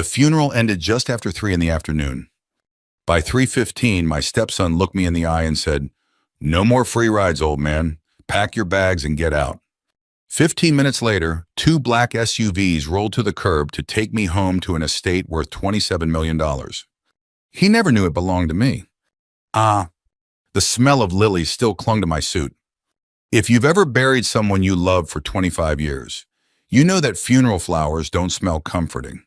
The funeral ended just after 3 in the afternoon. By 3:15, my stepson looked me in the eye and said, "No more free rides, old man. Pack your bags and get out." 15 minutes later, 2 black SUVs rolled to the curb to take me home to an estate worth $27 million. He never knew it belonged to me. The smell of lilies still clung to my suit. If you've ever buried someone you loved for 25 years, you know that funeral flowers don't smell comforting.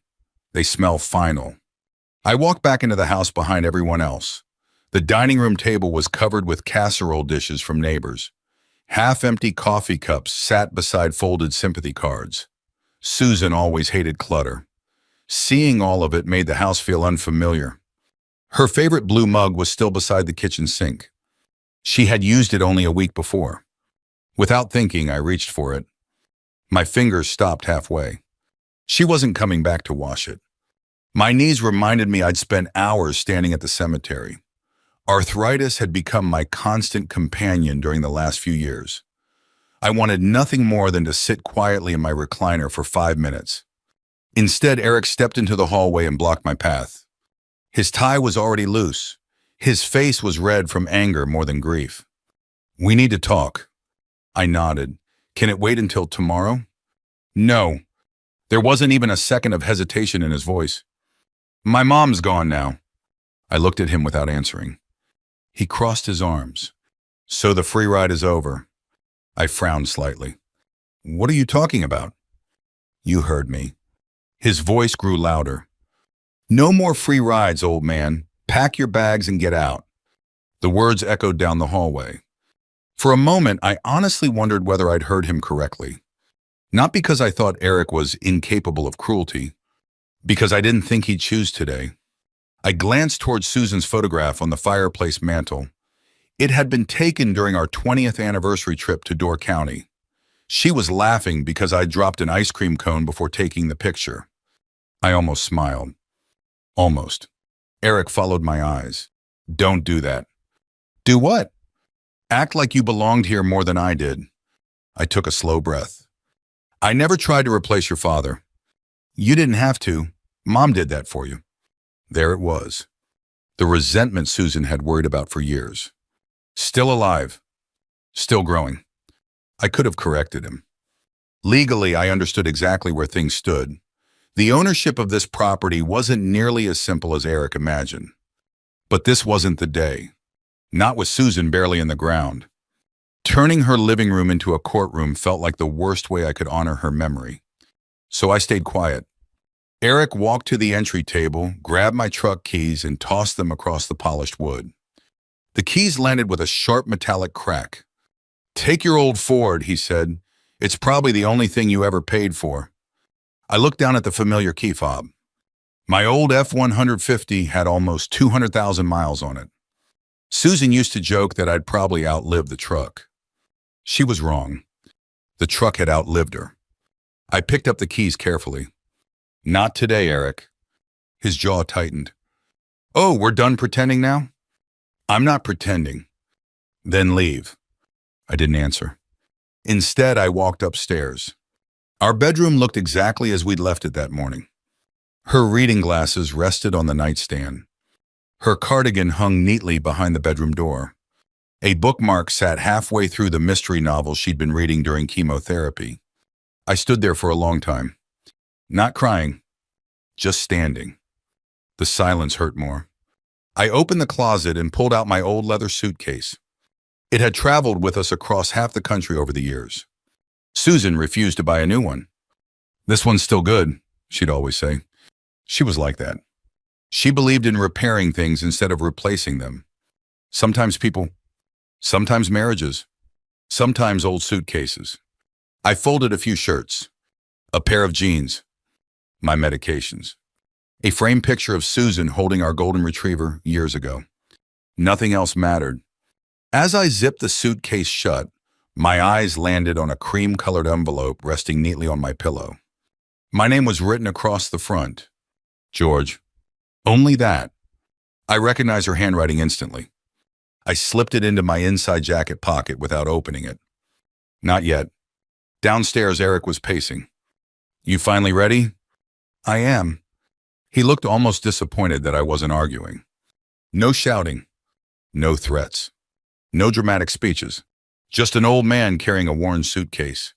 They smell final. I walked back into the house behind everyone else. The dining room table was covered with casserole dishes from neighbors. Half-empty coffee cups sat beside folded sympathy cards. Susan always hated clutter. Seeing all of it made the house feel unfamiliar. Her favorite blue mug was still beside the kitchen sink. She had used it only a week before. Without thinking, I reached for it. My fingers stopped halfway. She wasn't coming back to wash it. My knees reminded me I'd spent hours standing at the cemetery. Arthritis had become my constant companion during the last few years. I wanted nothing more than to sit quietly in my recliner for 5 minutes. Instead, Eric stepped into the hallway and blocked my path. His tie was already loose. His face was red from anger more than grief. "We need to talk." I nodded. "Can it wait until tomorrow?" "No." There wasn't even a second of hesitation in his voice. "My mom's gone now." I looked at him without answering. He crossed his arms. "So the free ride is over." I frowned slightly. "What are you talking about?" "You heard me." His voice grew louder. "No more free rides, old man. Pack your bags and get out." The words echoed down the hallway. For a moment, I honestly wondered whether I'd heard him correctly. Not because I thought Eric was incapable of cruelty, because I didn't think he'd choose today. I glanced toward Susan's photograph on the fireplace mantel. It had been taken during our 20th anniversary trip to Door County. She was laughing because I dropped an ice cream cone before taking the picture. I almost smiled. Almost. Eric followed my eyes. "Don't do that." "Do what?" "Act like you belonged here more than I did." I took a slow breath. "I never tried to replace your father." "You didn't have to. Mom did that for you." There it was. The resentment Susan had worried about for years. Still alive. Still growing. I could have corrected him. Legally, I understood exactly where things stood. The ownership of this property wasn't nearly as simple as Eric imagined. But this wasn't the day. Not with Susan barely in the ground. Turning her living room into a courtroom felt like the worst way I could honor her memory. So I stayed quiet. Eric walked to the entry table, grabbed my truck keys, and tossed them across the polished wood. The keys landed with a sharp metallic crack. "Take your old Ford," he said. "It's probably the only thing you ever paid for." I looked down at the familiar key fob. My old F-150 had almost 200,000 miles on it. Susan used to joke that I'd probably outlived the truck. She was wrong. The truck had outlived her. I picked up the keys carefully. "Not today, Eric." His jaw tightened. "Oh, we're done pretending now?" "I'm not pretending." "Then leave." I didn't answer. Instead, I walked upstairs. Our bedroom looked exactly as we'd left it that morning. Her reading glasses rested on the nightstand. Her cardigan hung neatly behind the bedroom door. A bookmark sat halfway through the mystery novel she'd been reading during chemotherapy. I stood there for a long time. Not crying, just standing. The silence hurt more. I opened the closet and pulled out my old leather suitcase. It had traveled with us across half the country over the years. Susan refused to buy a new one. "This one's still good," she'd always say. She was like that. She believed in repairing things instead of replacing them. Sometimes people, sometimes marriages, sometimes old suitcases. I folded a few shirts, a pair of jeans, my medications, a framed picture of Susan holding our golden retriever years ago. Nothing else mattered. As I zipped the suitcase shut, my eyes landed on a cream-colored envelope resting neatly on my pillow. My name was written across the front. George. Only that. I recognized her handwriting instantly. I slipped it into my inside jacket pocket without opening it. Not yet. Downstairs, Eric was pacing. "You finally ready?" "I am." He looked almost disappointed that I wasn't arguing. No shouting, no threats, no dramatic speeches. Just an old man carrying a worn suitcase.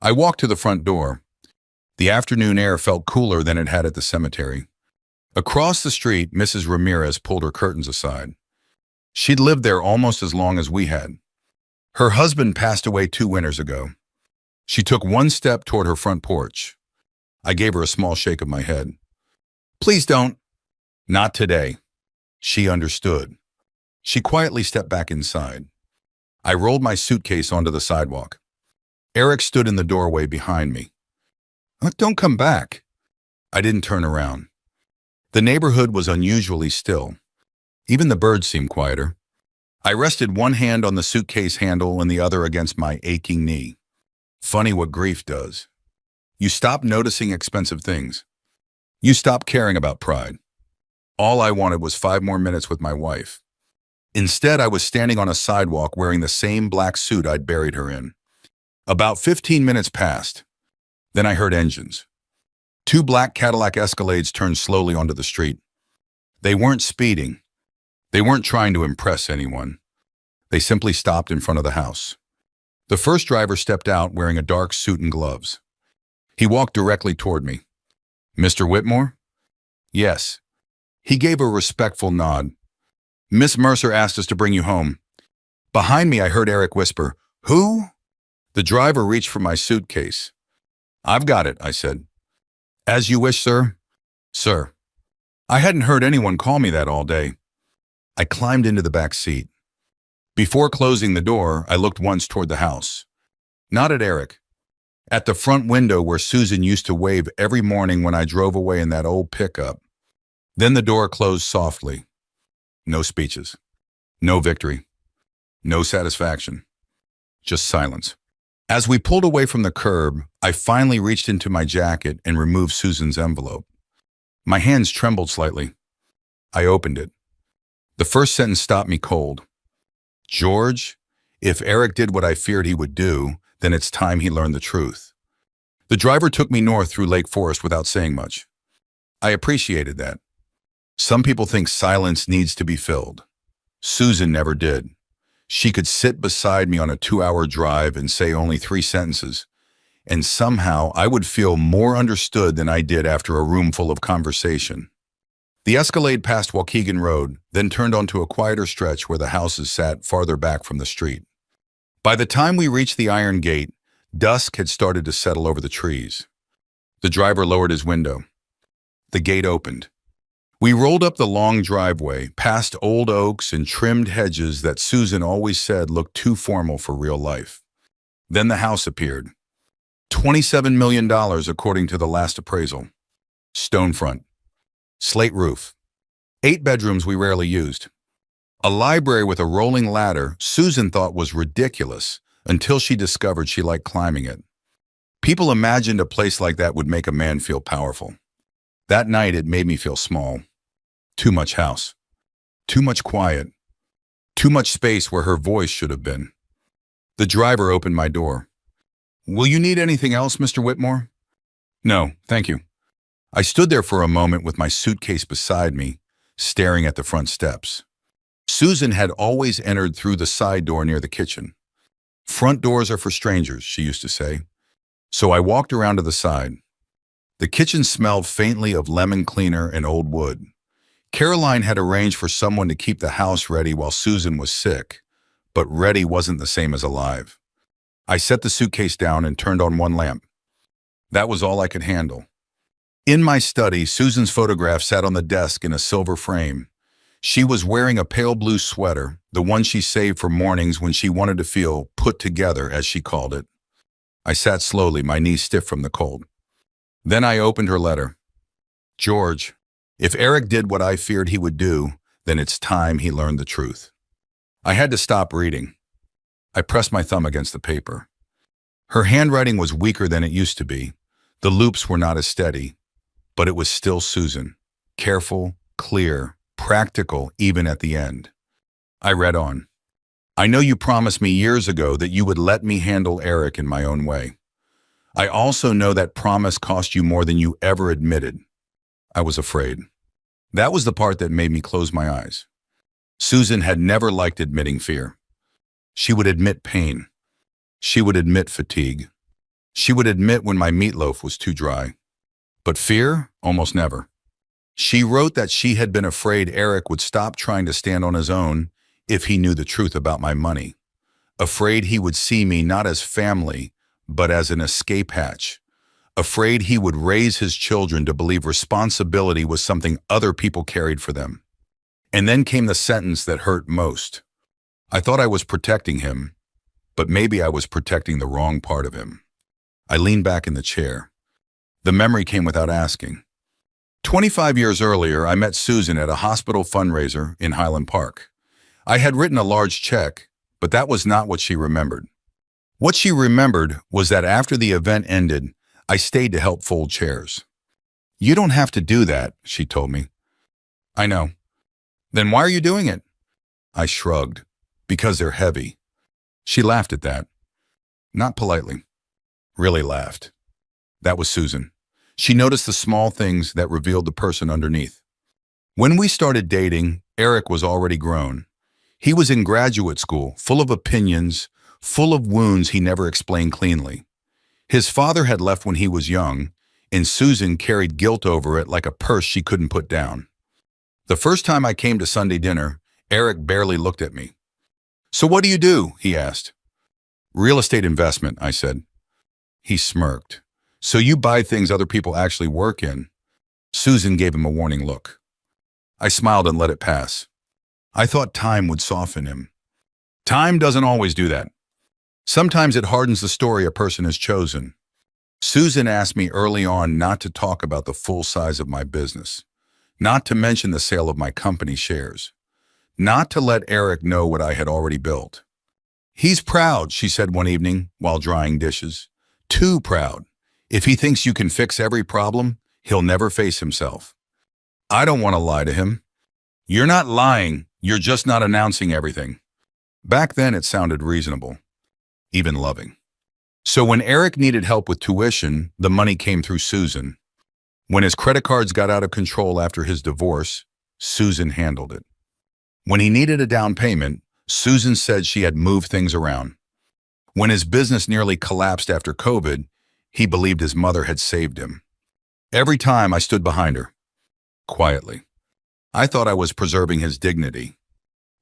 I walked to the front door. The afternoon air felt cooler than it had at the cemetery. Across the street, Mrs. Ramirez pulled her curtains aside. She'd lived there almost as long as we had. Her husband passed away 2 winters ago. She took one step toward her front porch. I gave her a small shake of my head. Please don't. Not today. She understood. She quietly stepped back inside. I rolled my suitcase onto the sidewalk. Eric stood in the doorway behind me. Don't come back. I didn't turn around. The neighborhood was unusually still. Even the birds seemed quieter. I rested one hand on the suitcase handle and the other against my aching knee. Funny what grief does. You stop noticing expensive things. You stop caring about pride. All I wanted was 5 more minutes with my wife. Instead, I was standing on a sidewalk wearing the same black suit I'd buried her in. About 15 minutes passed. Then I heard engines. 2 black Cadillac Escalades turned slowly onto the street. They weren't speeding. They weren't trying to impress anyone. They simply stopped in front of the house. The first driver stepped out wearing a dark suit and gloves. He walked directly toward me. Mr. Whitmore? Yes. He gave a respectful nod. Miss Mercer asked us to bring you home. Behind me, I heard Eric whisper, Who? The driver reached for my suitcase. I've got it, I said. As you wish, sir. Sir. I hadn't heard anyone call me that all day. I climbed into the back seat. Before closing the door, I looked once toward the house. Not at Eric. At the front window where Susan used to wave every morning when I drove away in that old pickup. Then the door closed softly. No speeches. No victory. No satisfaction. Just silence. As we pulled away from the curb, I finally reached into my jacket and removed Susan's envelope. My hands trembled slightly. I opened it. The first sentence stopped me cold. George, if Eric did what I feared he would do, then it's time he learned the truth. The driver took me north through Lake Forest without saying much. I appreciated that. Some people think silence needs to be filled. Susan never did. She could sit beside me on a 2-hour drive and say only 3 sentences, and somehow I would feel more understood than I did after a room full of conversation. The Escalade passed Waukegan Road, then turned onto a quieter stretch where the houses sat farther back from the street. By the time we reached the iron gate, dusk had started to settle over the trees. The driver lowered his window. The gate opened. We rolled up the long driveway, past old oaks and trimmed hedges that Susan always said looked too formal for real life. Then the house appeared. $27 million according to the last appraisal. Stone front. Slate roof. 8 bedrooms we rarely used. A library with a rolling ladder Susan thought was ridiculous until she discovered she liked climbing it. People imagined a place like that would make a man feel powerful. That night it made me feel small. Too much house. Too much quiet. Too much space where her voice should have been. The driver opened my door. Will you need anything else, Mr. Whitmore? No, thank you. I stood there for a moment with my suitcase beside me, staring at the front steps. Susan had always entered through the side door near the kitchen. Front doors are for strangers, she used to say. So I walked around to the side. The kitchen smelled faintly of lemon cleaner and old wood. Caroline had arranged for someone to keep the house ready while Susan was sick, but ready wasn't the same as alive. I set the suitcase down and turned on one lamp. That was all I could handle. In my study, Susan's photograph sat on the desk in a silver frame. She was wearing a pale blue sweater, the one she saved for mornings when she wanted to feel put together, as she called it. I sat slowly, my knees stiff from the cold. Then I opened her letter. George, if Eric did what I feared he would do, then it's time he learned the truth. I had to stop reading. I pressed my thumb against the paper. Her handwriting was weaker than it used to be. The loops were not as steady, but it was still Susan. Careful, clear, practical, even at the end. I read on. I know you promised me years ago that you would let me handle Eric in my own way. I also know that promise cost you more than you ever admitted. I was afraid. That was the part that made me close my eyes. Susan had never liked admitting fear. She would admit pain. She would admit fatigue. She would admit when my meatloaf was too dry. But fear? Almost never. She wrote that she had been afraid Eric would stop trying to stand on his own if he knew the truth about my money. Afraid he would see me not as family, but as an escape hatch. Afraid he would raise his children to believe responsibility was something other people carried for them. And then came the sentence that hurt most. I thought I was protecting him, but maybe I was protecting the wrong part of him. I leaned back in the chair. The memory came without asking. 25 years earlier, I met Susan at a hospital fundraiser in Highland Park. I had written a large check, but that was not what she remembered. What she remembered was that after the event ended, I stayed to help fold chairs. "You don't have to do that," she told me. "I know." "Then why are you doing it?" I shrugged. "Because they're heavy." She laughed at that. Not politely. Really laughed. That was Susan. She noticed the small things that revealed the person underneath. When we started dating, Eric was already grown. He was in graduate school, full of opinions, full of wounds he never explained cleanly. His father had left when he was young, and Susan carried guilt over it like a purse she couldn't put down. The first time I came to Sunday dinner, Eric barely looked at me. "So what do you do?" he asked. "Real estate investment," I said. He smirked. "So you buy things other people actually work in?" Susan gave him a warning look. I smiled and let it pass. I thought time would soften him. Time doesn't always do that. Sometimes it hardens the story a person has chosen. Susan asked me early on not to talk about the full size of my business, not to mention the sale of my company shares, not to let Eric know what I had already built. "He's proud," she said one evening while drying dishes. "Too proud. If he thinks you can fix every problem, he'll never face himself." I don't want to lie to him. "You're not lying, you're just not announcing everything." Back then it sounded reasonable, even loving. So when Eric needed help with tuition, the money came through Susan. When his credit cards got out of control after his divorce, Susan handled it. When he needed a down payment, Susan said she had moved things around. When his business nearly collapsed after COVID, he believed his mother had saved him. Every time I stood behind her, quietly. I thought I was preserving his dignity.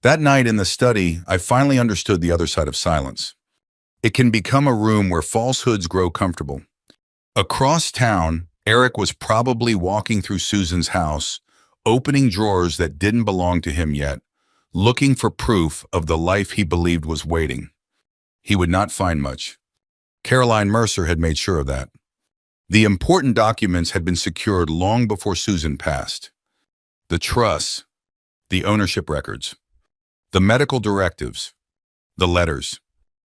That night in the study, I finally understood the other side of silence. It can become a room where falsehoods grow comfortable. Across town, Eric was probably walking through Susan's house, opening drawers that didn't belong to him yet, looking for proof of the life he believed was waiting. He would not find much. Caroline Mercer had made sure of that. The important documents had been secured long before Susan passed. The trusts, the ownership records, the medical directives, the letters.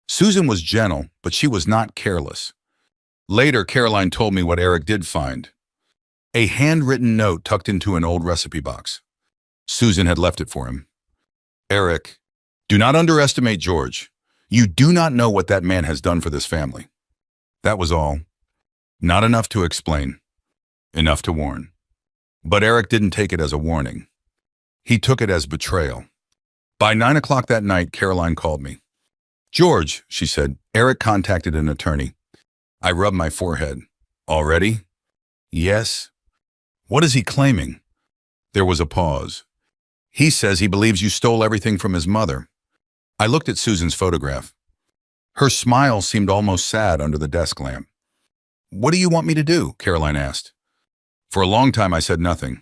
Susan was gentle, but she was not careless. Later, Caroline told me what Eric did find. A handwritten note tucked into an old recipe box. Susan had left it for him. "Eric, do not underestimate George. You do not know what that man has done for this family." That was all. Not enough to explain. Enough to warn. But Eric didn't take it as a warning. He took it as betrayal. By 9 o'clock that night, Caroline called me. "George," she said, "Eric contacted an attorney." I rubbed my forehead. "Already?" "Yes." "What is he claiming?" There was a pause. "He says he believes you stole everything from his mother." I looked at Susan's photograph. Her smile seemed almost sad under the desk lamp. "What do you want me to do?" Caroline asked. For a long time I said nothing.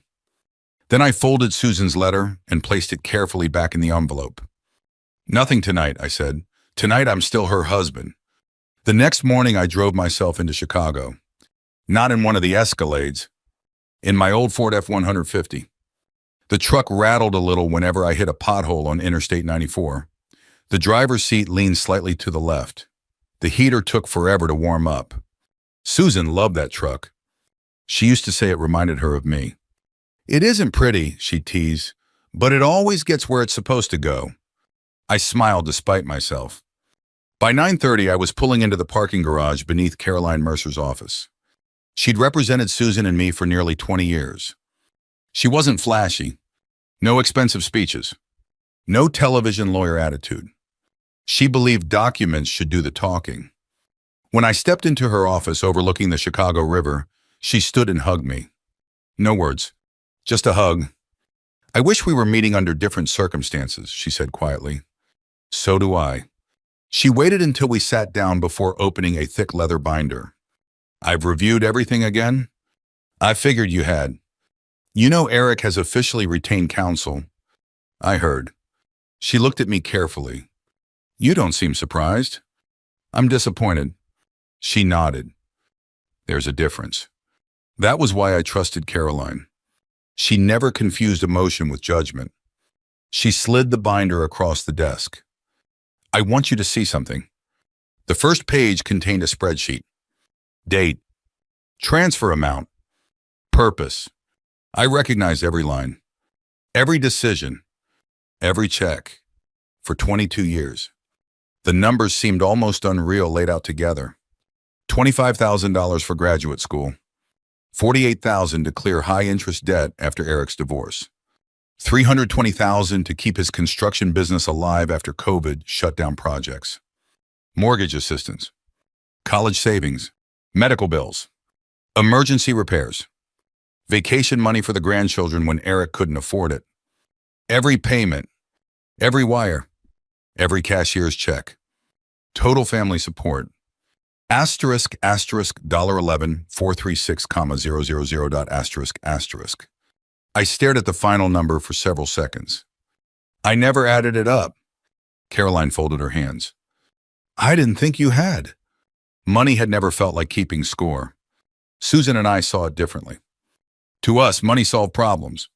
Then I folded Susan's letter and placed it carefully back in the envelope. "Nothing tonight," I said. "Tonight I'm still her husband." The next morning I drove myself into Chicago. Not in one of the Escalades, in my old Ford F-150. The truck rattled a little whenever I hit a pothole on Interstate 94. The driver's seat leaned slightly to the left. The heater took forever to warm up. Susan loved that truck. She used to say it reminded her of me. "It isn't pretty," she teased, "but it always gets where it's supposed to go." I smiled despite myself. By 9:30, I was pulling into the parking garage beneath Caroline Mercer's office. She'd represented Susan and me for nearly 20 years. She wasn't flashy. No expensive speeches. No television lawyer attitude. She believed documents should do the talking. When I stepped into her office overlooking the Chicago River, she stood and hugged me. No words, just a hug. "I wish we were meeting under different circumstances," she said quietly. "So do I." She waited until we sat down before opening a thick leather binder. "I've reviewed everything again?" "I figured you had. You know Eric has officially retained counsel." "I heard." She looked at me carefully. "You don't seem surprised." "I'm disappointed." She nodded. "There's a difference." That was why I trusted Caroline. She never confused emotion with judgment. She slid the binder across the desk. "I want you to see something." The first page contained a spreadsheet. Date, transfer amount, purpose. I recognized every line, every decision, every check. For 22 years. The numbers seemed almost unreal laid out together. $25,000 for graduate school. $48,000 to clear high-interest debt after Eric's divorce. $320,000 to keep his construction business alive after COVID shut down projects. Mortgage assistance. College savings. Medical bills. Emergency repairs. Vacation money for the grandchildren when Eric couldn't afford it. Every payment. Every wire. Every cashier's check. Total family support. Asterisk, asterisk, $11,436,000 dot asterisk, asterisk. I stared at the final number for several seconds. "I never added it up." Caroline folded her hands. "I didn't think you had." Money had never felt like keeping score. Susan and I saw it differently. To us, money solved problems.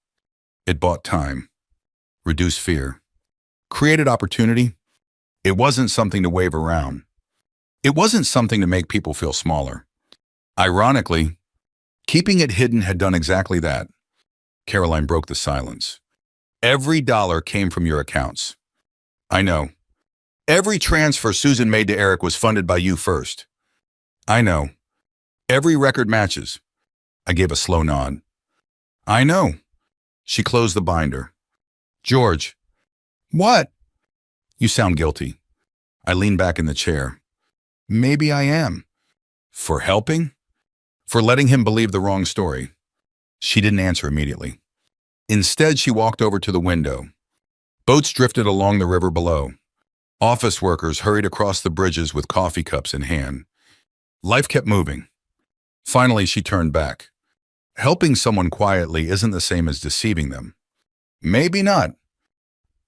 It bought time, reduced fear, created opportunity. It wasn't something to wave around. It wasn't something to make people feel smaller. Ironically, keeping it hidden had done exactly that. Caroline broke the silence. "Every dollar came from your accounts." "I know." "Every transfer Susan made to Eric was funded by you first." "I know." "Every record matches." I gave a slow nod. "I know." She closed the binder. "George." "What?" "You sound guilty." I leaned back in the chair. "Maybe I am." "For helping?" "For letting him believe the wrong story." She didn't answer immediately. Instead, she walked over to the window. Boats drifted along the river below. Office workers hurried across the bridges with coffee cups in hand. Life kept moving. Finally, she turned back. "Helping someone quietly isn't the same as deceiving them." "Maybe not.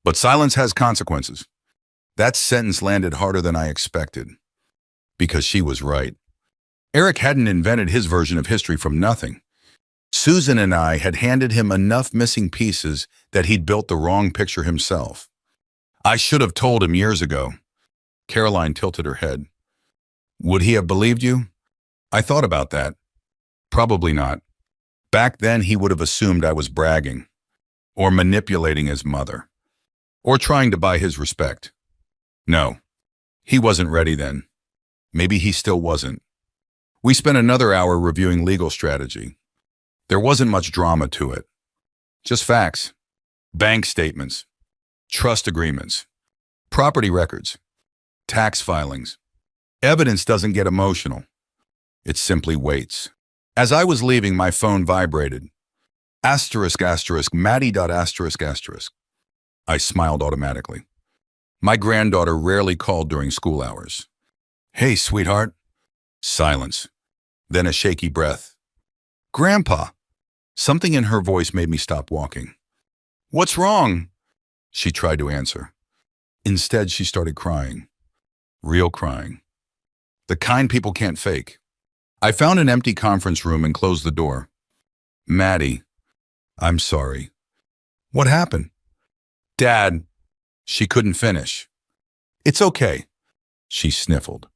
But silence has consequences." That sentence landed harder than I expected. Because she was right. Eric hadn't invented his version of history from nothing. Susan and I had handed him enough missing pieces that he'd built the wrong picture himself. I should have told him years ago. Caroline tilted her head. "Would he have believed you?" I thought about that. Probably not. Back then, he would have assumed I was bragging, or manipulating his mother, or trying to buy his respect. No, he wasn't ready then. Maybe he still wasn't. We spent another hour reviewing legal strategy. There wasn't much drama to it. Just facts, bank statements, trust agreements, property records, tax filings. Evidence doesn't get emotional. It simply waits. As I was leaving, my phone vibrated. Asterisk, asterisk, Maddie. Asterisk, asterisk. I smiled automatically. My granddaughter rarely called during school hours. "Hey, sweetheart." Silence. Then a shaky breath. "Grandpa." Something in her voice made me stop walking. "What's wrong?" She tried to answer. Instead, she started crying. Real crying. The kind people can't fake. I found an empty conference room and closed the door. "Maddie, I'm sorry." "What happened?" "Dad." She couldn't finish. "It's okay." She sniffled.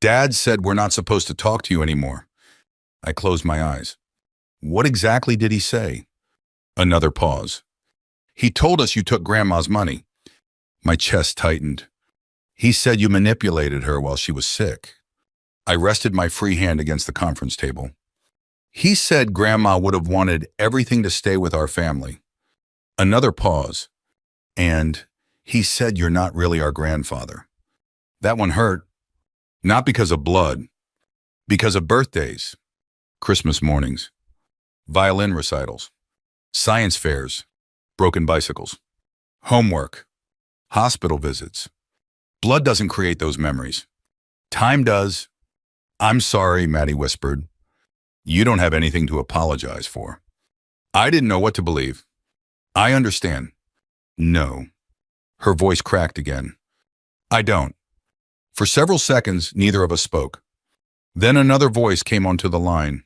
"Dad said we're not supposed to talk to you anymore." I closed my eyes. "What exactly did he say?" Another pause. "He told us you took Grandma's money." My chest tightened. "He said you manipulated her while she was sick." I rested my free hand against the conference table. He said Grandma would have wanted everything to stay with our family. Another pause. And he said you're not really our grandfather. That one hurt. Not because of blood, because of birthdays, Christmas mornings, violin recitals, science fairs, broken bicycles, homework, hospital visits. Blood doesn't create those memories. Time does. I'm sorry, Maddie whispered. You don't have anything to apologize for. I didn't know what to believe. I understand. No. Her voice cracked again. I don't. For several seconds, neither of us spoke. Then another voice came onto the line.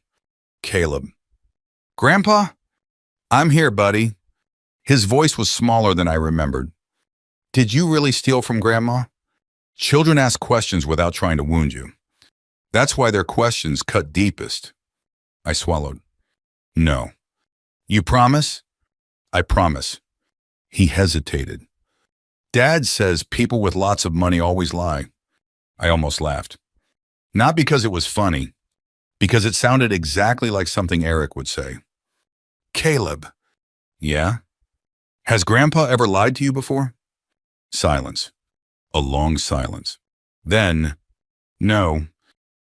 Caleb. Grandpa? I'm here, buddy. His voice was smaller than I remembered. Did you really steal from Grandma? Children ask questions without trying to wound you. That's why their questions cut deepest. I swallowed. No. You promise? I promise. He hesitated. Dad says people with lots of money always lie. I almost laughed. Not because it was funny, because it sounded exactly like something Eric would say. Caleb. Yeah? Has Grandpa ever lied to you before? Silence. A long silence. Then, no.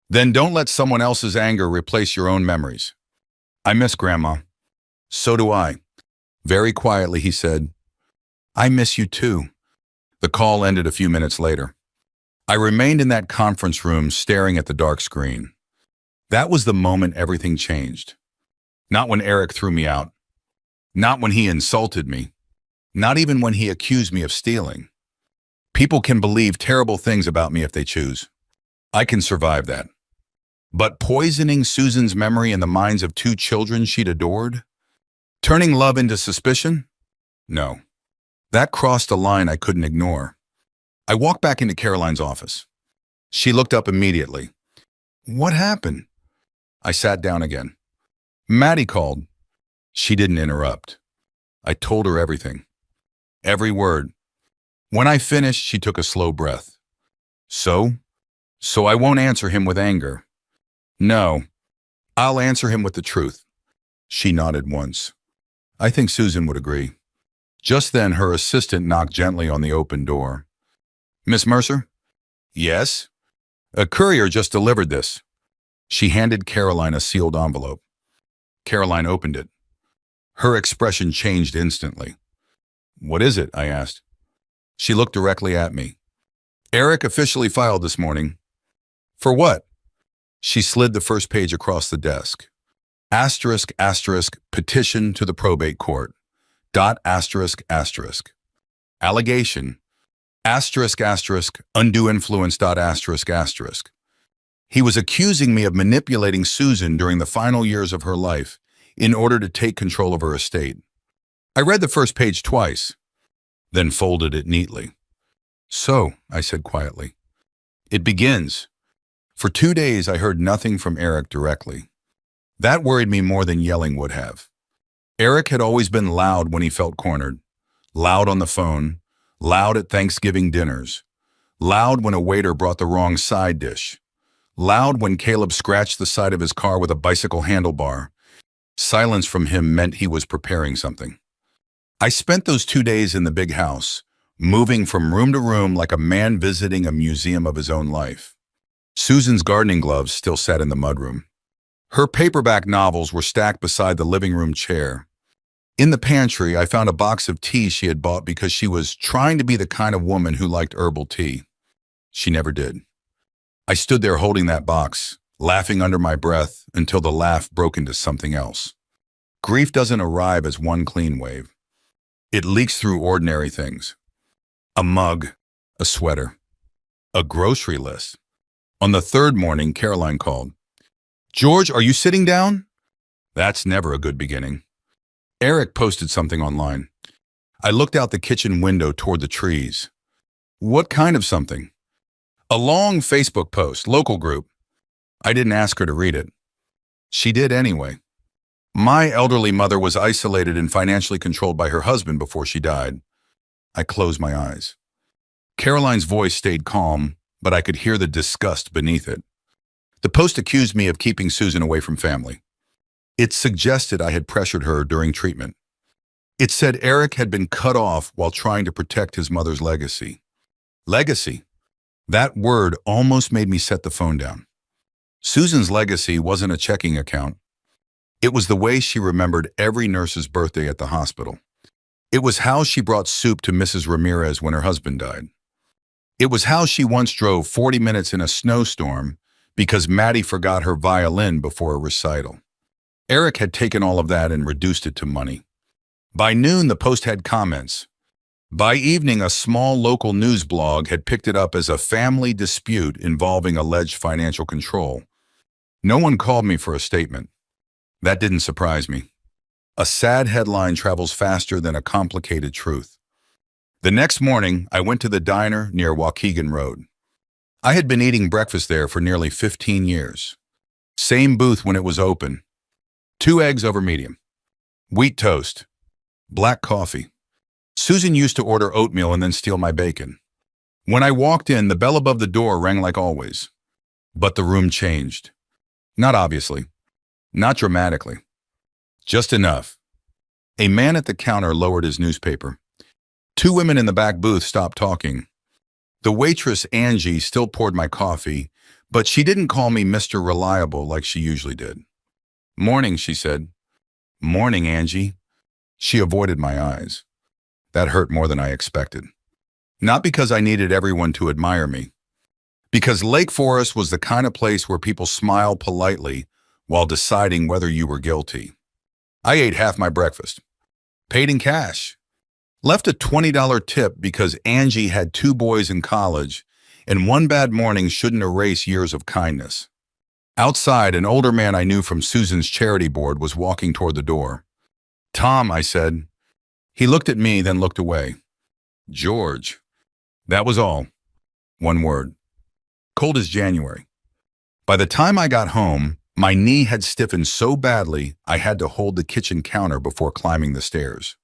Then don't let someone else's anger replace your own memories. I miss Grandma. So do I. Very quietly, he said, I miss you too. The call ended a few minutes later. I remained in that conference room staring at the dark screen. That was the moment everything changed. Not when Eric threw me out. Not when he insulted me. Not even when he accused me of stealing. People can believe terrible things about me if they choose. I can survive that. But poisoning Susan's memory in the minds of two children she'd adored? Turning love into suspicion? No. That crossed a line I couldn't ignore. I walked back into Caroline's office. She looked up immediately. What happened? I sat down again. Maddie called. She didn't interrupt. I told her everything. Every word. When I finished, she took a slow breath. So I won't answer him with anger. No, I'll answer him with the truth. She nodded once. I think Susan would agree. Just then, her assistant knocked gently on the open door. Miss Mercer? Yes? A courier just delivered this. She handed Caroline a sealed envelope. Caroline opened it. Her expression changed instantly. What is it? I asked. She looked directly at me. Eric officially filed this morning. For what? She slid the first page across the desk. Asterisk, asterisk, petition to the probate court. Dot, asterisk, asterisk. Allegation. Asterisk, asterisk, undue influence, dot, asterisk, asterisk. He was accusing me of manipulating Susan during the final years of her life in order to take control of her estate. I read the first page twice, then folded it neatly. So, I said quietly, it begins. For 2 days, I heard nothing from Eric directly. That worried me more than yelling would have. Eric had always been loud when he felt cornered. Loud on the phone, loud at Thanksgiving dinners, loud when a waiter brought the wrong side dish, loud when Caleb scratched the side of his car with a bicycle handlebar. Silence from him meant he was preparing something. I spent those 2 days in the big house, moving from room to room like a man visiting a museum of his own life. Susan's gardening gloves still sat in the mudroom. Her paperback novels were stacked beside the living room chair. In the pantry, I found a box of tea she had bought because she was trying to be the kind of woman who liked herbal tea. She never did. I stood there holding that box, laughing under my breath until the laugh broke into something else. Grief doesn't arrive as one clean wave. It leaks through ordinary things. A mug, a sweater, a grocery list. On the third morning, Caroline called. George, are you sitting down? That's never a good beginning. Eric posted something online. I looked out the kitchen window toward the trees. What kind of something? A long Facebook post, local group. I didn't ask her to read it. She did anyway. My elderly mother was isolated and financially controlled by her husband before she died. I closed my eyes. Caroline's voice stayed calm, but I could hear the disgust beneath it. The post accused me of keeping Susan away from family. It suggested I had pressured her during treatment. It said Eric had been cut off while trying to protect his mother's legacy. Legacy. That word almost made me set the phone down. Susan's legacy wasn't a checking account. It was the way she remembered every nurse's birthday at the hospital. It was how she brought soup to Mrs. Ramirez when her husband died. It was how she once drove 40 minutes in a snowstorm because Maddie forgot her violin before a recital. Eric had taken all of that and reduced it to money. By noon, the Post had comments. By evening, a small local news blog had picked it up as a family dispute involving alleged financial control. No one called me for a statement. That didn't surprise me. A sad headline travels faster than a complicated truth. The next morning, I went to the diner near Waukegan Road. I had been eating breakfast there for nearly 15 years. Same booth when it was open. 2 eggs over medium. Wheat toast. Black coffee. Susan used to order oatmeal and then steal my bacon. When I walked in, the bell above the door rang like always. But the room changed. Not obviously. Not dramatically. Just enough. A man at the counter lowered his newspaper. 2 women in the back booth stopped talking. The waitress, Angie, still poured my coffee, but she didn't call me Mr. Reliable like she usually did. Morning, she said. Morning, Angie. She avoided my eyes. That hurt more than I expected. Not because I needed everyone to admire me. Because Lake Forest was the kind of place where people smile politely while deciding whether you were guilty. I ate half my breakfast. Paid in cash. Left a $20 tip because Angie had 2 boys in college, and one bad morning shouldn't erase years of kindness. Outside, an older man I knew from Susan's charity board was walking toward the door. Tom, I said. He looked at me, then looked away. George. That was all. 1 word. Cold as January. By the time I got home, my knee had stiffened so badly I had to hold the kitchen counter before climbing the stairs.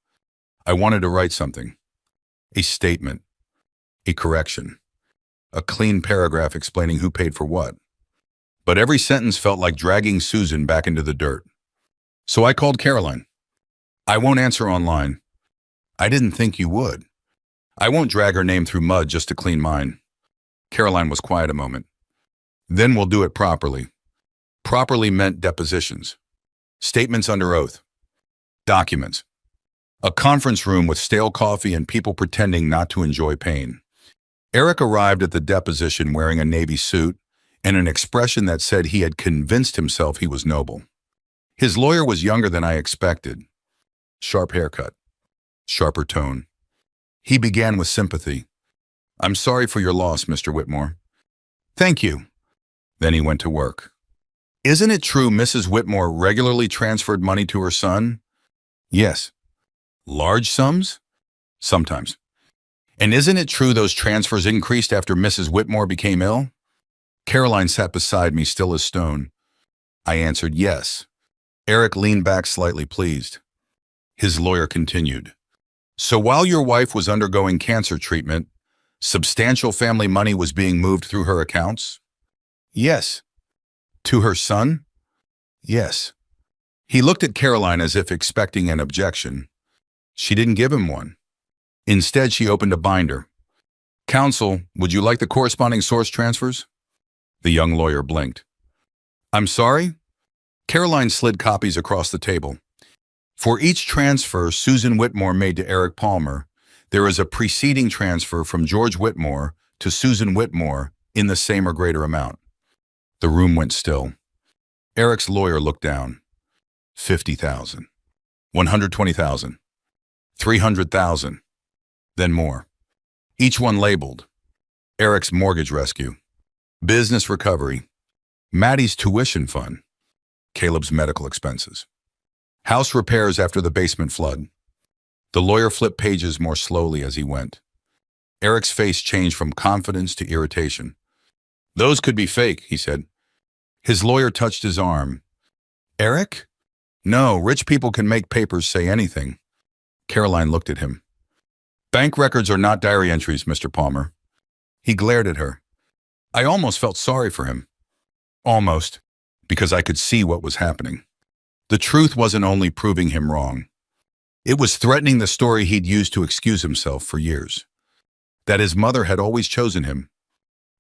I wanted to write something. A statement. A correction. A clean paragraph explaining who paid for what. But every sentence felt like dragging Susan back into the dirt. So I called Caroline. I won't answer online. I didn't think you would. I won't drag her name through mud just to clean mine. Caroline was quiet a moment. Then we'll do it properly. Properly meant depositions. Statements under oath. Documents. A conference room with stale coffee and people pretending not to enjoy pain. Eric arrived at the deposition wearing a navy suit and an expression that said he had convinced himself he was noble. His lawyer was younger than I expected. Sharp haircut. Sharper tone. He began with sympathy. I'm sorry for your loss, Mr. Whitmore. Thank you. Then he went to work. Isn't it true Mrs. Whitmore regularly transferred money to her son? Yes. Large sums? Sometimes. And isn't it true those transfers increased after Mrs. Whitmore became ill? Caroline sat beside me, still as stone. I answered yes. Eric leaned back slightly pleased. His lawyer continued. So while your wife was undergoing cancer treatment, substantial family money was being moved through her accounts? Yes. To her son? Yes. He looked at Caroline as if expecting an objection. She didn't give him one. Instead, she opened a binder. Counsel, would you like the corresponding source transfers? The young lawyer blinked. I'm sorry? Caroline slid copies across the table. For each transfer Susan Whitmore made to Eric Palmer, there is a preceding transfer from George Whitmore to Susan Whitmore in the same or greater amount. The room went still. Eric's lawyer looked down. 50,000. 120,000. 300,000. Then more. Each one labeled. Eric's mortgage rescue. Business recovery. Maddie's tuition fund. Caleb's medical expenses. House repairs after the basement flood. The lawyer flipped pages more slowly as he went. Eric's face changed from confidence to irritation. Those could be fake, he said. His lawyer touched his arm. Eric? No, rich people can make papers say anything. Caroline looked at him. Bank records are not diary entries, Mr. Palmer. He glared at her. I almost felt sorry for him. Almost, because I could see what was happening. The truth wasn't only proving him wrong. It was threatening the story he'd used to excuse himself for years. That his mother had always chosen him.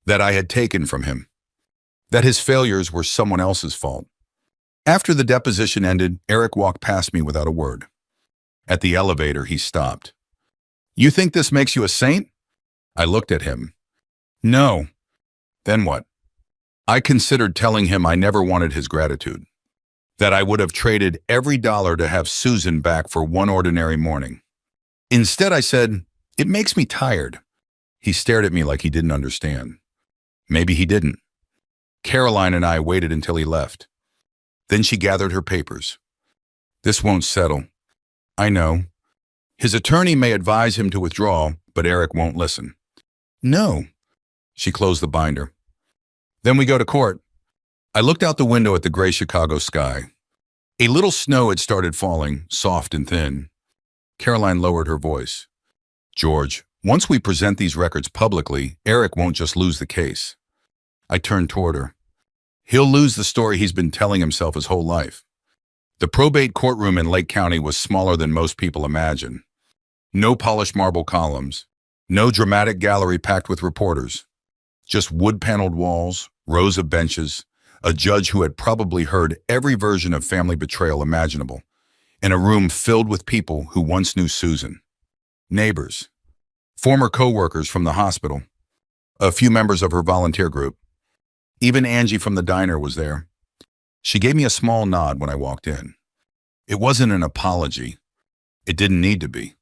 That I had taken from him. That his failures were someone else's fault. After the deposition ended, Eric walked past me without a word. At the elevator, he stopped. "You think this makes you a saint?" I looked at him. "No." "Then what?" I considered telling him I never wanted his gratitude. That I would have traded every dollar to have Susan back for one ordinary morning. Instead, I said, "It makes me tired." He stared at me like he didn't understand. Maybe he didn't. Caroline and I waited until he left. Then she gathered her papers. "This won't settle." "I know. His attorney may advise him to withdraw, but Eric won't listen." "No." She closed the binder. "Then we go to court." I looked out the window at the gray Chicago sky. A little snow had started falling, soft and thin. Caroline lowered her voice. "George, once we present these records publicly, Eric won't just lose the case." I turned toward her. "He'll lose the story he's been telling himself his whole life." The probate courtroom in Lake County was smaller than most people imagine. No polished marble columns, no dramatic gallery packed with reporters. Just wood-paneled walls, rows of benches, a judge who had probably heard every version of family betrayal imaginable, and a room filled with people who once knew Susan. Neighbors, former co-workers from the hospital, a few members of her volunteer group. Even Angie from the diner was there. She gave me a small nod when I walked in. It wasn't an apology. It didn't need to be.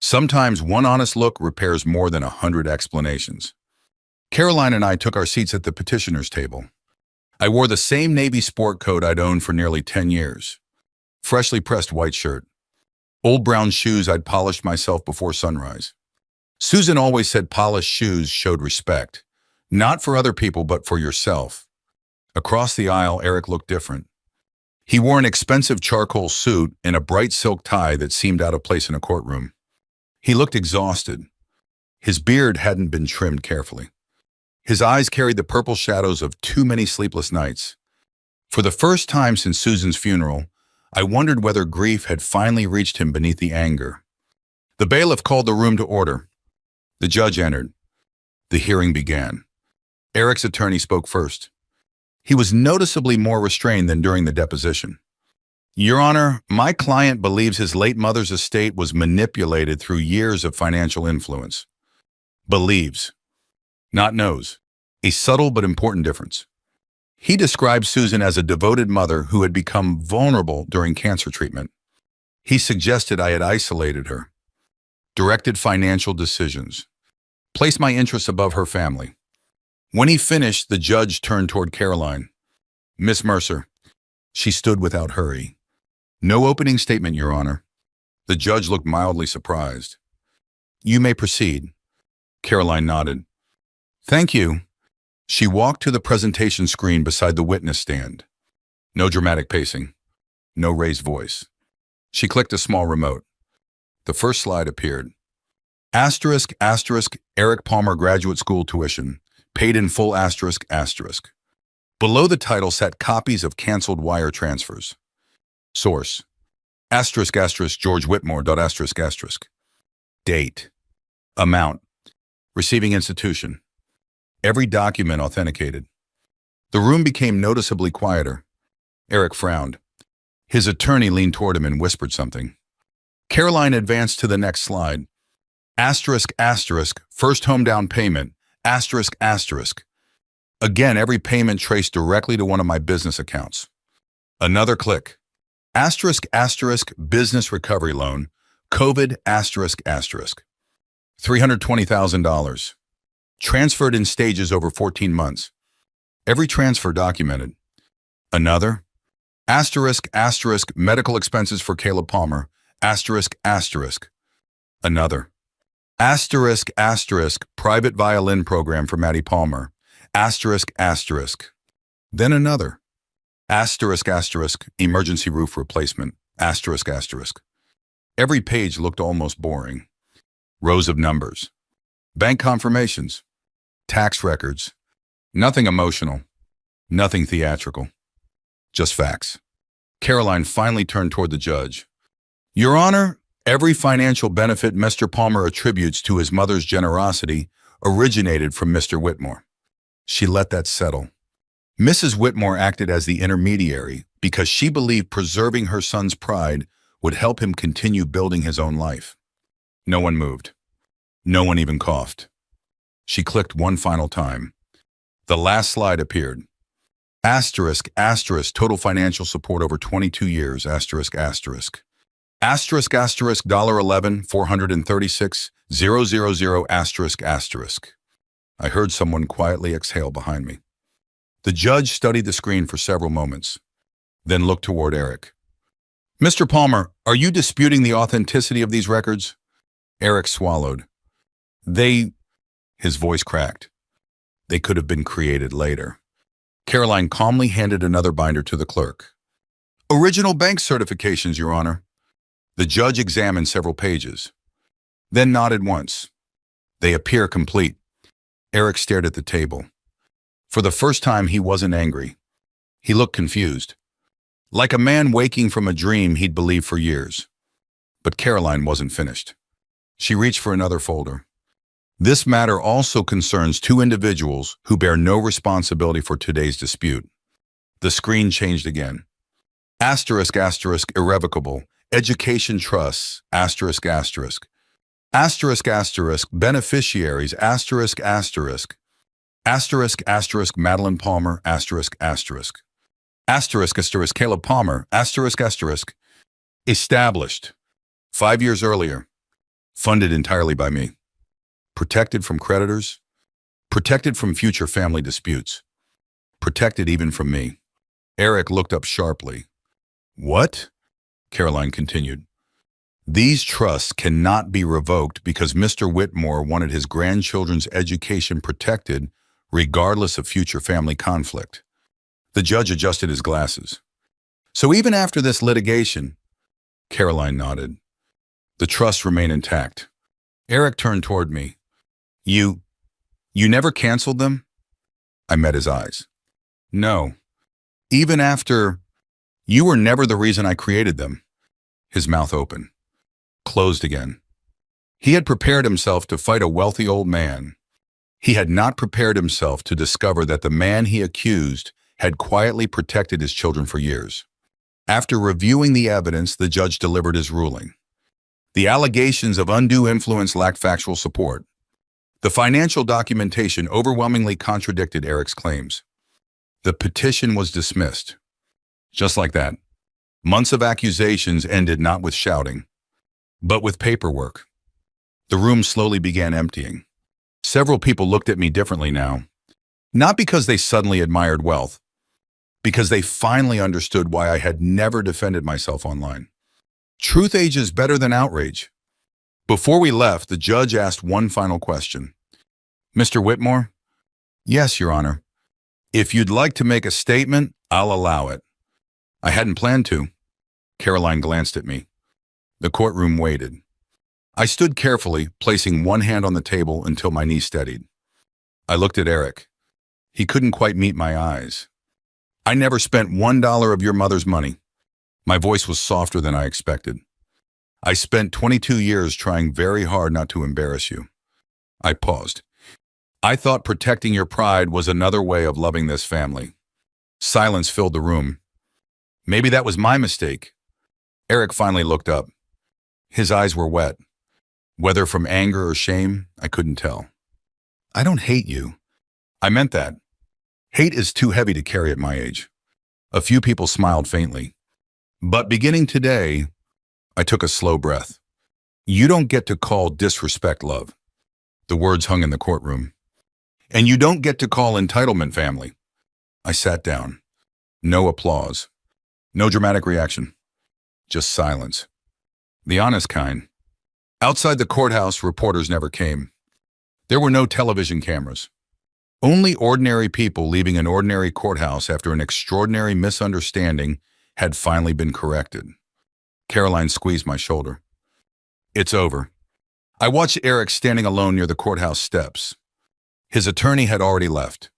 Sometimes one honest look repairs more than 100 explanations. Caroline and I took our seats at the petitioner's table. I wore the same navy sport coat I'd owned for nearly 10 years. Freshly pressed white shirt. Old brown shoes I'd polished myself before sunrise. Susan always said polished shoes showed respect. Not for other people, but for yourself. Across the aisle, Eric looked different. He wore an expensive charcoal suit and a bright silk tie that seemed out of place in a courtroom. He looked exhausted. His beard hadn't been trimmed carefully. His eyes carried the purple shadows of too many sleepless nights. For the first time since Susan's funeral, I wondered whether grief had finally reached him beneath the anger. The bailiff called the room to order. The judge entered. The hearing began. Eric's attorney spoke first. He was noticeably more restrained than during the deposition. "Your Honor, my client believes his late mother's estate was manipulated through years of financial influence." Believes, not knows. A subtle but important difference. He described Susan as a devoted mother who had become vulnerable during cancer treatment. He suggested I had isolated her, directed financial decisions, placed my interests above her family. When he finished, the judge turned toward Caroline. "Miss Mercer." She stood without hurry. "No opening statement, Your Honor." The judge looked mildly surprised. "You may proceed." Caroline nodded. "Thank you." She walked to the presentation screen beside the witness stand. No dramatic pacing. No raised voice. She clicked a small remote. The first slide appeared. Asterisk, asterisk, Eric Palmer graduate school tuition. Paid in full asterisk, asterisk. Below the title sat copies of canceled wire transfers. Source. Asterisk, asterisk, George Whitmore, asterisk, asterisk. Date. Amount. Receiving institution. Every document authenticated. The room became noticeably quieter. Eric frowned. His attorney leaned toward him and whispered something. Caroline advanced to the next slide. Asterisk, asterisk, first home down payment, asterisk, asterisk. Again, every payment traced directly to one of my business accounts. Another click. Asterisk, asterisk, business recovery loan, COVID, asterisk, asterisk. $320,000. Transferred in stages over 14 months. Every transfer documented. Another. Asterisk, asterisk, medical expenses for Caleb Palmer, asterisk, asterisk. Another. Asterisk, asterisk, private violin program for Maddie Palmer, asterisk, asterisk. Then another. Asterisk, asterisk, emergency roof replacement, asterisk, asterisk. Every page looked almost boring. Rows of numbers. Bank confirmations. Tax records. Nothing emotional. Nothing theatrical. Just facts. Caroline finally turned toward the judge. Your Honor, every financial benefit Mr. Palmer attributes to his mother's generosity originated from Mr. Whitmore. She let that settle. Mrs. Whitmore acted as the intermediary because she believed preserving her son's pride would help him continue building his own life. No one moved. No one even coughed. She clicked one final time. The last slide appeared. Asterisk, asterisk, total financial support over 22 years, asterisk, asterisk. Asterisk, asterisk, $11, 436, 000, asterisk, asterisk. I heard someone quietly exhale behind me. The judge studied the screen for several moments, then looked toward Eric. Mr. Palmer, are you disputing the authenticity of these records? Eric swallowed. His voice cracked. They could have been created later. Caroline calmly handed another binder to the clerk. Original bank certifications, Your Honor. The judge examined several pages, then nodded once. They appear complete. Eric stared at the table. For the first time, he wasn't angry. He looked confused, like a man waking from a dream he'd believed for years. But Caroline wasn't finished. She reached for another folder. This matter also concerns two individuals who bear no responsibility for today's dispute. The screen changed again. Asterisk, asterisk, irrevocable. Education trusts, asterisk, asterisk. Asterisk, asterisk, beneficiaries, asterisk, asterisk. Asterisk, asterisk, Madeline Palmer, asterisk, asterisk. Asterisk, asterisk, Caleb Palmer, asterisk, asterisk. Established 5 years earlier. Funded entirely by me. Protected from creditors. Protected from future family disputes. Protected even from me. Eric looked up sharply. What? Caroline continued. These trusts cannot be revoked because Mr. Whitmore wanted his grandchildren's education protected regardless of future family conflict. The judge adjusted his glasses. So even after this litigation, Caroline nodded, the trusts remain intact. Eric turned toward me. You never canceled them? I met his eyes. No. Even after, you were never the reason I created them. His mouth opened, closed again. He had prepared himself to fight a wealthy old man. He had not prepared himself to discover that the man he accused had quietly protected his children for years. After reviewing the evidence, the judge delivered his ruling. The allegations of undue influence lacked factual support. The financial documentation overwhelmingly contradicted Eric's claims. The petition was dismissed. Just like that, months of accusations ended not with shouting, but with paperwork. The room slowly began emptying. Several people looked at me differently now, not because they suddenly admired wealth, because they finally understood why I had never defended myself online. Truth ages better than outrage. Before we left, the judge asked one final question. Mr. Whitmore? Yes, Your Honor. If you'd like to make a statement, I'll allow it. I hadn't planned to. Caroline glanced at me. The courtroom waited. I stood carefully, placing one hand on the table until my knee steadied. I looked at Eric. He couldn't quite meet my eyes. I never spent $1 of your mother's money. My voice was softer than I expected. I spent 22 years trying very hard not to embarrass you. I paused. I thought protecting your pride was another way of loving this family. Silence filled the room. Maybe that was my mistake. Eric finally looked up. His eyes were wet. Whether from anger or shame, I couldn't tell. I don't hate you. I meant that. Hate is too heavy to carry at my age. A few people smiled faintly. But beginning today, I took a slow breath. You don't get to call disrespect love. The words hung in the courtroom. And you don't get to call entitlement family. I sat down. No applause. No dramatic reaction. Just silence. The honest kind. Outside the courthouse, reporters never came. There were no television cameras. Only ordinary people leaving an ordinary courthouse after an extraordinary misunderstanding had finally been corrected. Caroline squeezed my shoulder. It's over. I watched Eric standing alone near the courthouse steps. His attorney had already left.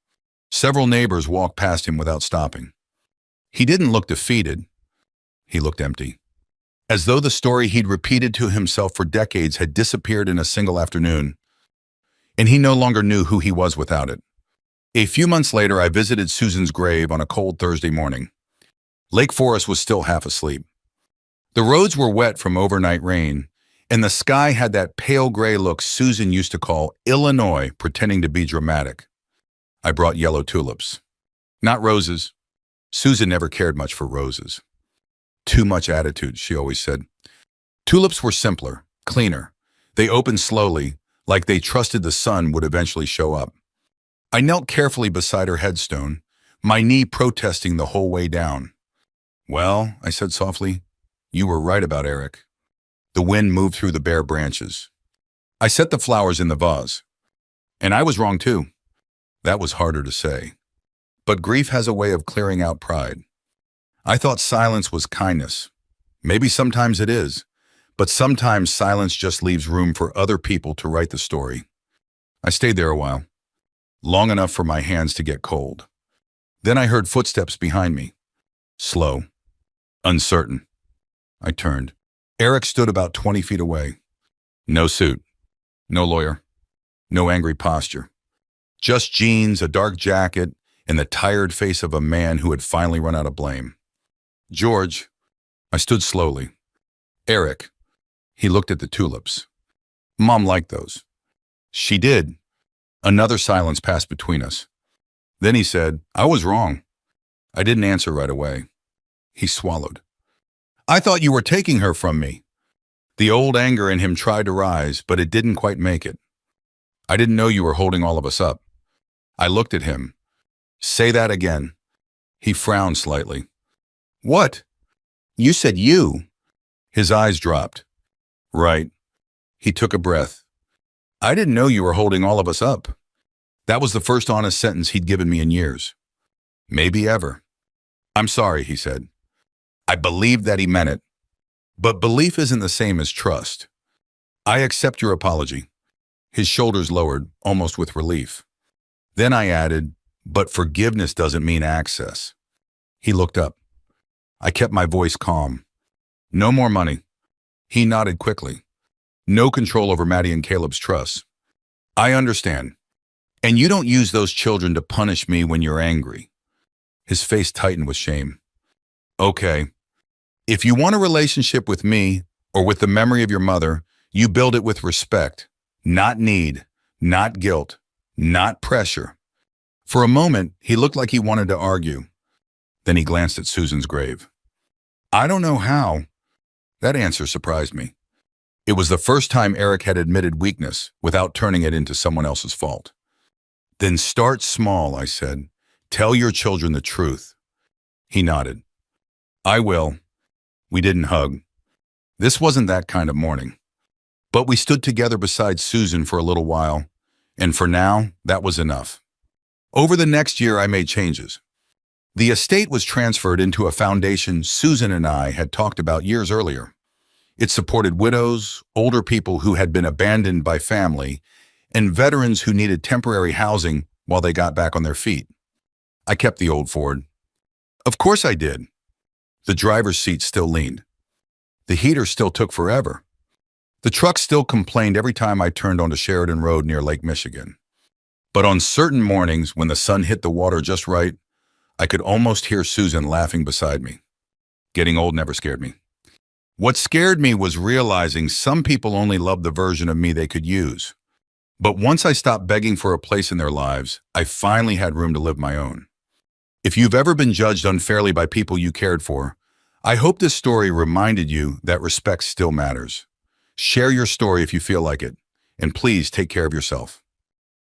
Several neighbors walked past him without stopping. He didn't look defeated. He looked empty, as though the story he'd repeated to himself for decades had disappeared in a single afternoon, and he no longer knew who he was without it. A few months later, I visited Susan's grave on a cold Thursday morning. Lake Forest was still half asleep. The roads were wet from overnight rain, and the sky had that pale gray look Susan used to call Illinois pretending to be dramatic. I brought yellow tulips. Not roses. Susan never cared much for roses. Too much attitude, she always said. Tulips were simpler, cleaner. They opened slowly, like they trusted the sun would eventually show up. I knelt carefully beside her headstone, my knee protesting the whole way down. "Well," I said softly, "you were right about Eric." The wind moved through the bare branches. I set the flowers in the vase. And I was wrong too. That was harder to say. But grief has a way of clearing out pride. I thought silence was kindness. Maybe sometimes it is, but sometimes silence just leaves room for other people to write the story. I stayed there a while, long enough for my hands to get cold. Then I heard footsteps behind me, slow, uncertain. I turned. Eric stood about 20 feet away. No suit, no lawyer, no angry posture. Just jeans, a dark jacket, and the tired face of a man who had finally run out of blame. "George," I stood slowly. "Eric." He looked at the tulips. "Mom liked those." "She did." Another silence passed between us. Then he said, "I was wrong." I didn't answer right away. He swallowed. "I thought you were taking her from me." The old anger in him tried to rise, but it didn't quite make it. "I didn't know you were holding all of us up." I looked at him. "Say that again." He frowned slightly. "What?" "You said you." His eyes dropped. "Right." He took a breath. "I didn't know you were holding all of us up." That was the first honest sentence he'd given me in years. Maybe ever. "I'm sorry," he said. I believed that he meant it. But belief isn't the same as trust. "I accept your apology." His shoulders lowered, almost with relief. Then I added, "But forgiveness doesn't mean access." He looked up. I kept my voice calm. "No more money." He nodded quickly. "No control over Maddie and Caleb's trust." "I understand. And you don't use those children to punish me when you're angry." His face tightened with shame. "Okay. If you want a relationship with me or with the memory of your mother, you build it with respect, not need, not guilt, not pressure." For a moment, he looked like he wanted to argue. Then he glanced at Susan's grave. "I don't know how." That answer surprised me. It was the first time Eric had admitted weakness without turning it into someone else's fault. "Then start small," I said. "Tell your children the truth." He nodded. "I will." We didn't hug. This wasn't that kind of morning. But we stood together beside Susan for a little while, and for now, that was enough. Over the next year, I made changes. The estate was transferred into a foundation Susan and I had talked about years earlier. It supported widows, older people who had been abandoned by family, and veterans who needed temporary housing while they got back on their feet. I kept the old Ford. Of course I did. The driver's seat still leaned. The heater still took forever. The truck still complained every time I turned onto Sheridan Road near Lake Michigan. But on certain mornings, when the sun hit the water just right, I could almost hear Susan laughing beside me. Getting old never scared me. What scared me was realizing some people only loved the version of me they could use. But once I stopped begging for a place in their lives, I finally had room to live my own. If you've ever been judged unfairly by people you cared for, I hope this story reminded you that respect still matters. Share your story if you feel like it, and please take care of yourself.